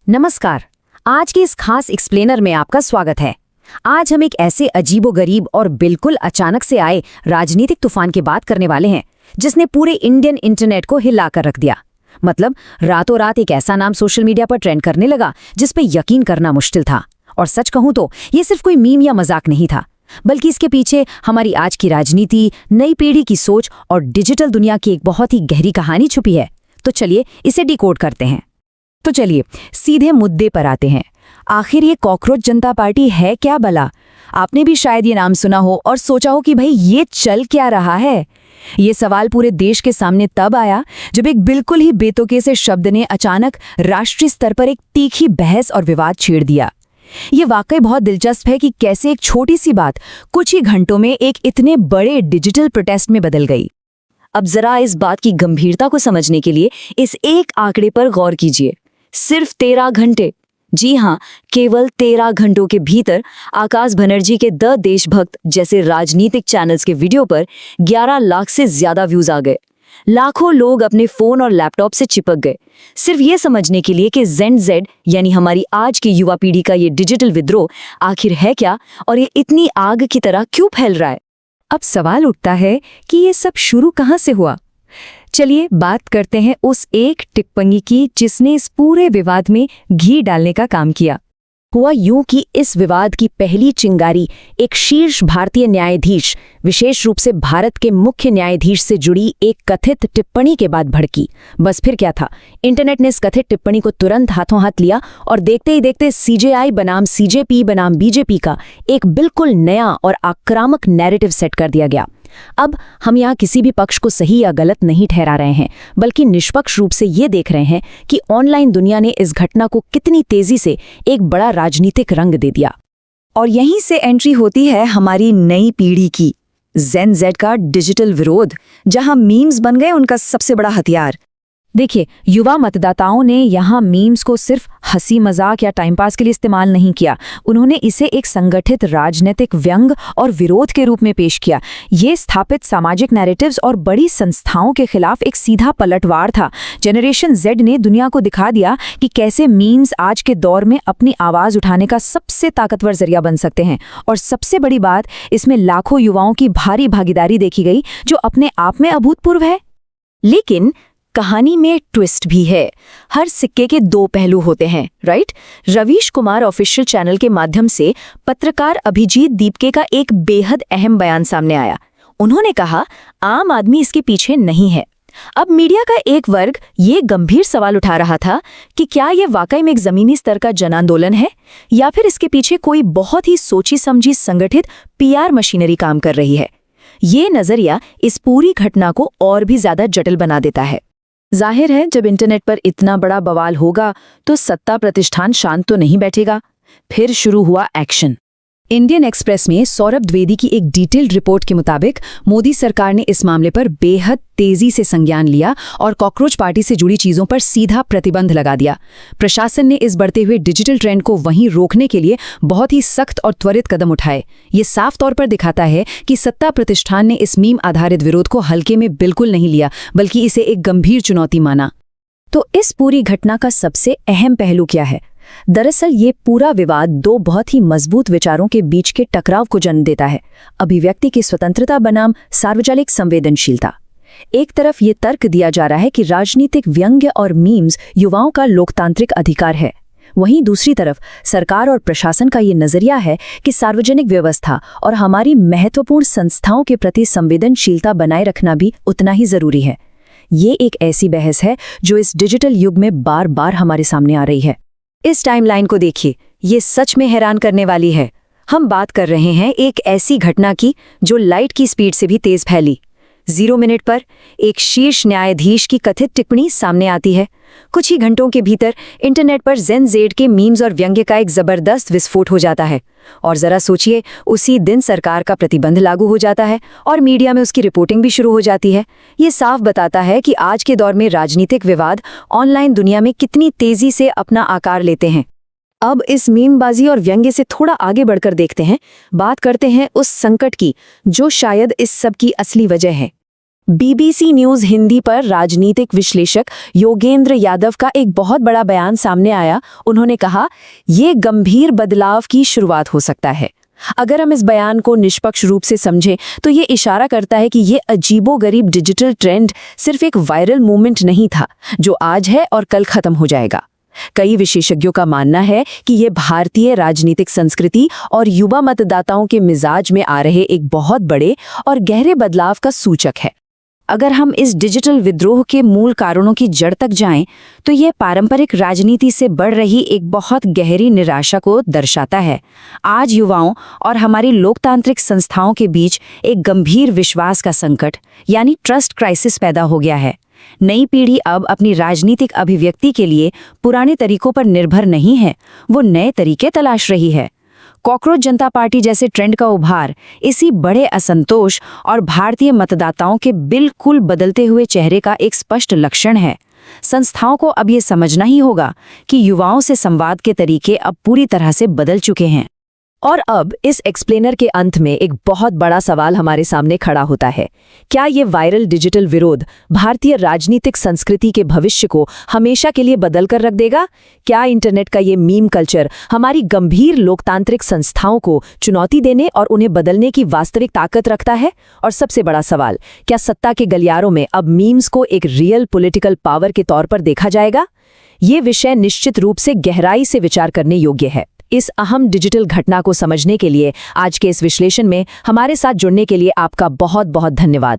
नमस्कार। आज के इस खास एक्सप्लेनर में आपका स्वागत है। आज हम एक ऐसे अजीबोगरीब और बिल्कुल अचानक से आए राजनीतिक तूफान की बात करने वाले हैं जिसने पूरे इंडियन इंटरनेट को हिला कर रख दिया। मतलब रातों रात एक ऐसा नाम सोशल मीडिया पर ट्रेंड करने लगा जिस पे यकीन करना मुश्किल था। और सच कहूं तो ये सिर्फ कोई मीम या मजाक नहीं था, बल्कि इसके पीछे हमारी आज की राजनीति, नई पीढ़ी की सोच और डिजिटल दुनिया की एक बहुत ही गहरी कहानी छुपी है। तो चलिए इसे डिकोड करते हैं। तो चलिए सीधे मुद्दे पर आते हैं। आखिर ये कॉकरोच जनता पार्टी है क्या भला? आपने भी शायद ये नाम सुना हो और सोचा हो कि भाई ये चल क्या रहा है। ये सवाल पूरे देश के सामने तब आया जब एक बिल्कुल ही बेतुके से शब्द ने अचानक राष्ट्रीय स्तर पर एक तीखी बहस और विवाद छेड़ दिया। ये वाकई बहुत दिलचस्प है कि कैसे एक छोटी सी बात कुछ ही घंटों में एक इतने बड़े डिजिटल प्रोटेस्ट में बदल गई। अब जरा इस बात की गंभीरता को समझने के लिए इस एक आंकड़े पर गौर कीजिए। सिर्फ 13 घंटे, जी हाँ, केवल 13 घंटों के भीतर आकाश बनर्जी के द देशभक्त जैसे राजनीतिक चैनल्स के वीडियो पर 11 लाख से ज्यादा व्यूज आ गए। लाखों लोग अपने फोन और लैपटॉप से चिपक गए, सिर्फ ये समझने के लिए कि जेड यानी हमारी आज की युवा पीढ़ी का ये डिजिटल विद्रोह आखिर है क्या और ये इतनी आग की तरह क्यों फैल रहा है। अब सवाल उठता है कि ये सब शुरू कहाँ से हुआ। चलिए बात करते हैं उस एक टिप्पणी की जिसने इस पूरे विवाद में घी डालने का काम किया। हुआ यूं कि इस विवाद की पहली चिंगारी एक शीर्ष भारतीय न्यायाधीश, विशेष रूप से भारत के मुख्य न्यायाधीश से जुड़ी एक कथित टिप्पणी के बाद भड़की। बस फिर क्या था, इंटरनेट ने इस कथित टिप्पणी को तुरंत हाथों हाथ लिया और देखते ही देखते सीजेआई बनाम सीजेपी बनाम बीजेपी का एक बिल्कुल नया और आक्रामक नैरेटिव सेट कर दिया गया। अब हम यहाँ किसी भी पक्ष को सही या गलत नहीं ठहरा रहे हैं, बल्कि निष्पक्ष रूप से ये देख रहे हैं कि ऑनलाइन दुनिया ने इस घटना को कितनी तेजी से एक बड़ा राजनीतिक रंग दे दिया। और यहीं से एंट्री होती है हमारी नई पीढ़ी की, जेड का डिजिटल विरोध, जहां मीम्स बन गए उनका सबसे बड़ा हथियार। देखिए, युवा मतदाताओं ने यहाँ मीम्स को सिर्फ हंसी मजाक या टाइम पास के लिए इस्तेमाल नहीं किया, उन्होंने इसे एक संगठित राजनीतिक व्यंग और विरोध के रूप में पेश किया। ये स्थापित सामाजिक नैरेटिव्स और बड़ी संस्थाओं के खिलाफ एक सीधा पलटवार था। जनरेशन जेड ने दुनिया को दिखा दिया कि कैसे मीम्स आज के दौर में अपनी आवाज उठाने का सबसे ताकतवर जरिया बन सकते हैं। और सबसे बड़ी बात, इसमें लाखों युवाओं की भारी भागीदारी देखी गई, जो अपने आप में अभूतपूर्व है। लेकिन कहानी में ट्विस्ट भी है। हर सिक्के के दो पहलू होते हैं, right? Ravish Kumar official channel के माध्यम से पत्रकार अभिजीत दीपके का एक बेहद अहम बयान सामने आया। उन्होंने कहा, आम आदमी इसके पीछे नहीं है। अब मीडिया का एक वर्ग ये गंभीर सवाल उठा रहा था कि क्या ये वाकई में एक जमीनी स्तर का जन आंदोलन है या फिर इसके पीछे कोई बहुत ही सोची समझी संगठित पीआर मशीनरी काम कर रही है। ये नजरिया इस पूरी घटना को और भी ज्यादा जटिल बना देता है। जाहिर है, जब इंटरनेट पर इतना बड़ा बवाल होगा तो सत्ता प्रतिष्ठान शांत तो नहीं बैठेगा। फिर शुरू हुआ एक्शन। इंडियन एक्सप्रेस में सौरभ द्विवेदी की एक डिटेल्ड रिपोर्ट के मुताबिक मोदी सरकार ने इस मामले पर बेहद तेजी से संज्ञान लिया और कॉकरोच पार्टी से जुड़ी चीजों पर सीधा प्रतिबंध लगा दिया। प्रशासन ने इस बढ़ते हुए डिजिटल ट्रेंड को वहीं रोकने के लिए बहुत ही सख्त और त्वरित कदम उठाए। ये साफ तौर पर दिखाता है कि सत्ता प्रतिष्ठान ने इस मीम आधारित विरोध को हल्के में बिल्कुल नहीं लिया, बल्कि इसे एक गंभीर चुनौती माना। तो इस पूरी घटना का सबसे अहम पहलू क्या है? दरअसल ये पूरा विवाद दो बहुत ही मजबूत विचारों के बीच के टकराव को जन्म देता है। अभिव्यक्ति की स्वतंत्रता बनाम सार्वजनिक संवेदनशीलता। एक तरफ ये तर्क दिया जा रहा है कि राजनीतिक व्यंग्य और मीम्स युवाओं का लोकतांत्रिक अधिकार है। वहीं दूसरी तरफ सरकार और प्रशासन का ये नजरिया है कि सार्वजनिक व्यवस्था और हमारी महत्वपूर्ण संस्थाओं के प्रति संवेदनशीलता बनाए रखना भी उतना ही जरूरी है। ये एक ऐसी बहस है जो इस डिजिटल युग में बार बार हमारे सामने आ रही है। इस टाइमलाइन को देखिए, ये सच में हैरान करने वाली है। हम बात कर रहे हैं एक ऐसी घटना की जो लाइट की स्पीड से भी तेज फैली। 0 मिनट पर एक शीर्ष न्यायाधीश की कथित टिप्पणी सामने आती है। कुछ ही घंटों के भीतर इंटरनेट पर जेड के मीम्स और व्यंग्य का एक जबरदस्त विस्फोट हो जाता है। और जरा सोचिए, उसी दिन सरकार का प्रतिबंध लागू हो जाता है और मीडिया में उसकी रिपोर्टिंग भी शुरू हो जाती है। ये साफ बताता है कि आज के दौर में राजनीतिक विवाद ऑनलाइन दुनिया में कितनी तेजी से अपना आकार लेते हैं। अब इस मीमबाजी और व्यंग्य से थोड़ा आगे बढ़कर देखते हैं, बात करते हैं उस संकट की जो शायद इस सब की असली वजह है। BBC न्यूज हिंदी पर राजनीतिक विश्लेषक योगेंद्र यादव का एक बहुत बड़ा बयान सामने आया। उन्होंने कहा, ये गंभीर बदलाव की शुरुआत हो सकता है। अगर हम इस बयान को निष्पक्ष रूप से समझें तो ये इशारा करता है कि ये अजीबोगरीब डिजिटल ट्रेंड सिर्फ एक वायरल मूवमेंट नहीं था जो आज है और कल खत्म हो जाएगा। कई विशेषज्ञों का मानना है कि ये भारतीय राजनीतिक संस्कृति और युवा मतदाताओं के मिजाज में आ रहे एक बहुत बड़े और गहरे बदलाव का सूचक है। अगर हम इस डिजिटल विद्रोह के मूल कारणों की जड़ तक जाएं, तो यह पारंपरिक राजनीति से बढ़ रही एक बहुत गहरी निराशा को दर्शाता है। आज युवाओं और हमारी लोकतांत्रिक संस्थाओं के बीच एक गंभीर विश्वास का संकट यानी ट्रस्ट क्राइसिस पैदा हो गया है। नई पीढ़ी अब अपनी राजनीतिक अभिव्यक्ति के लिए पुराने तरीकों पर निर्भर नहीं है, वो नए तरीके तलाश रही है। कॉकरोच जनता पार्टी जैसे ट्रेंड का उभार इसी बड़े असंतोष और भारतीय मतदाताओं के बिल्कुल बदलते हुए चेहरे का एक स्पष्ट लक्षण है। संस्थाओं को अब ये समझना ही होगा कि युवाओं से संवाद के तरीके अब पूरी तरह से बदल चुके हैं। और अब इस एक्सप्लेनर के अंत में एक बहुत बड़ा सवाल हमारे सामने खड़ा होता है। क्या ये वायरल डिजिटल विरोध भारतीय राजनीतिक संस्कृति के भविष्य को हमेशा के लिए बदल कर रख देगा? क्या इंटरनेट का ये मीम कल्चर हमारी गंभीर लोकतांत्रिक संस्थाओं को चुनौती देने और उन्हें बदलने की वास्तविक ताकत रखता है? और सबसे बड़ा सवाल, क्या सत्ता के गलियारों में अब मीम्स को एक रियल पॉलिटिकल पावर के तौर पर देखा जाएगा? ये विषय निश्चित रूप से गहराई से विचार करने योग्य है। इस अहम डिजिटल घटना को समझने के लिए आज के इस विश्लेषण में हमारे साथ जुड़ने के लिए आपका बहुत बहुत धन्यवाद।